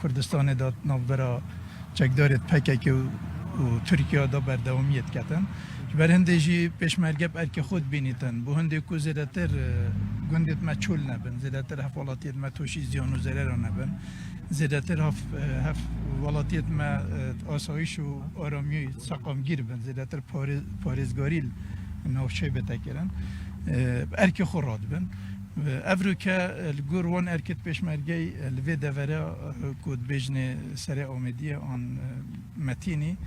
کردستان داد نوبرا چکدارت پکک و ترکیه دا برداومیت کردن بر هندجی پیشمرگه برک خود بینیدن به هندی کو زیادتر گندت مچول نبن زیادتر حفالاتیت ما توشی زیان و ضرر نبن زیادتر هف ولاتیت ما آسایش و آرامی سقامگیر بن زیادتر پارزگاری نوچه بتکرن برک خوراد بن افریقا الگوروان ارکت پیشمرگی لوی دوره کود بجنه سر آمدی آن متینی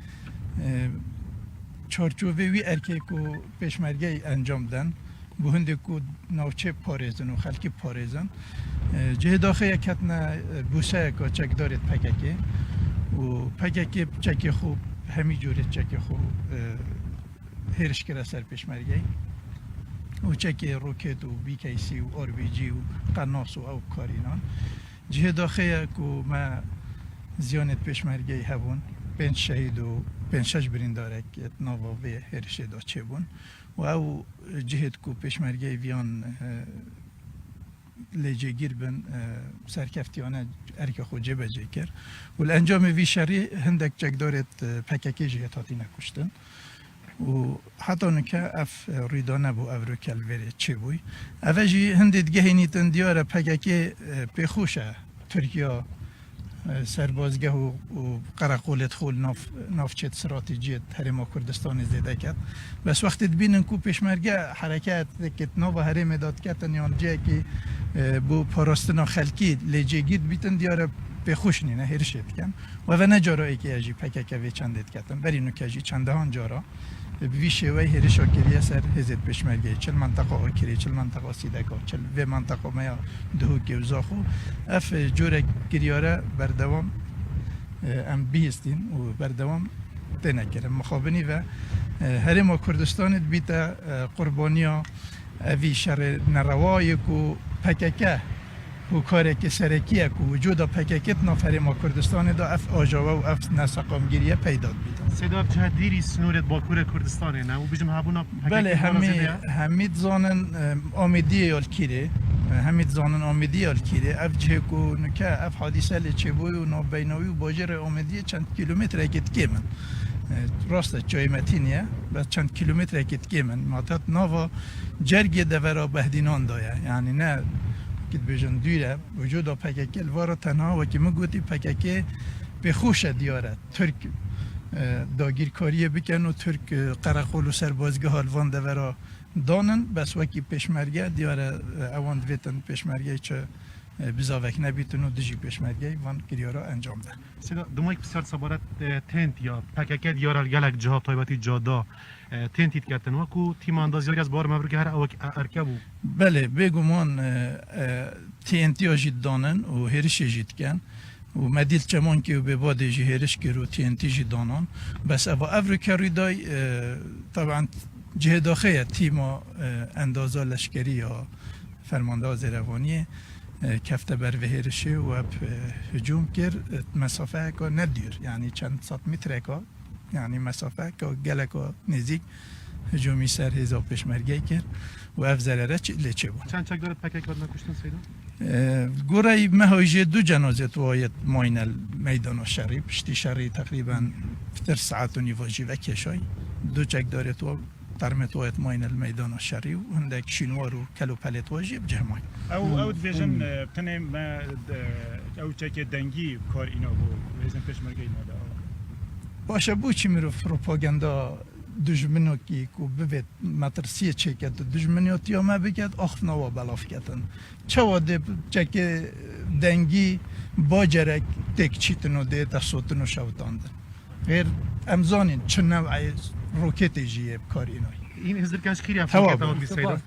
چارچوبه وی ارکی کو پیشمرگی انجام دن به هنده کود نوچه پاریزن و خلکی پاریزن جه داخل کتنا بوسه که چک دارد پککی و پککی چکی خوب همی جوره چکی خوب هرش کرده سر پیشمرگی و چکی روکت و بیکیسی و آربیجی و قناص و او کارینان جه داخل که ما زیانت پیشمرگی هبون پنج شهید و پنج شش برینداره که نوا به هرشه دا چه بون و او جهت که پیشمرگی ویان لیجه گیر بن سرکفتیانه ارک خود جبه جه کر و الانجام وی شری هندک چکدارت پککی جهت هاتی نکشتن و حتی نکه اف ریدانه بو افریقا الوری چه بوی اوجی هندید گهینیتن دیاره پککی پیخوشه ترکیه سربازگه و قرقولت خول نافچه استراتژی حرم کردستان زده کرد بس وقتی بینن کو پیشمرگه حرکت که نو حرم داد کردن یا جایی که بو پاراستنا خلکی لیجگید بیتن دیاره به خوش نه هرشت کن و نجارایی که اجی پکک وی چندت کردن بری نو که اجی چندهان جارا بی شوی هرش آکریه سر هزت پیشمرگه چل منطقه آکری چل منطقه سیدکا چل و منطقه میا دهوکی و زاخو اف جوره گریاره بردوام ام بیستین و بردوام تنکرم مخابنی و هرم کردستان بیتا قربانیا اوی شر نروایی کو پککه و کاری که سرکیه که وجود پککت نفر ما کردستان دا اف آجاوا و اف نسقامگیریه پیدا بیدن سیداب چه دیری سنورت باکور کردستانه نه و بیشتر هبونا بله همید زانن آمیدی یالکیره همید زانن آمیدی یالکیره اف جه کو نکه اف حادثه لچبوی و نابیناوی و باجر آمیدی چند کیلومتر اکت کیمن راست جای متینیه و چند کیلومتر اکت کیمن ماتت نوا جرگ دورا بهدینان دایه یعنی نه که بیشتر دیره وجود پککی الوارا تنها و که مگویی پککی به خوش دیاره ترک داگیر کاریه بکن و ترک قرقول و سربازگاه حالوان دورا دانن بس وکی پیشمرگه دیاره اوان دویتن پیشمرگه چه بزاوک نبیتن و دجی پیشمرگه وان گریارا انجام ده. سیدا دمایی بسیار سبارت تنت یا پککی دیاره گلک جهات تایباتی جادا تنتیت کردن و کو تیم اندازی از بار مبرو که هر ارکبو بله بگمان تنتی آجید دانن و هرش جید کن و مدیل چمان که به بعد هرش که رو تنتی جید دانن بس اوا افریقا ریدای طبعا جه داخل تیم اندازه لشکری یا فرمانده زیروانی کفته بر وهرشه و هجوم کرد مسافه که ندیر یعنی چند صد متر که یعنی مسافه که گلک نزدیک هجومی سر هزا پیشمرگی کرد و اف ضرره چه بود چند چک دارد پکک باد نکشتن سیدا گورای مهاجه دو جنازه توایت ماین میدان شری پشتی شری تقریبا فتر ساعت و نیواجی و کشای دو چک داره تو ترمت وایت ماین میدان شری و هندک شینوار و کلو پلت واجب جمعی او دیجن تنه ما او چک دنگی کار اینا بو ویزن پیشمرگی نده باشه بو چی میرو پروپاگاندا دشمنو کی کو ببت مترسیه چکت دشمنیاتی ما بگد آخ نوا بلاف کردن چه واده چک دنگی باجرک تک چیتنو ده دستوتنو شوتاند غیر امزانین چه نوعی روکت جیب کار اینای این هزار کنش خیلی افسانه تمام سیدا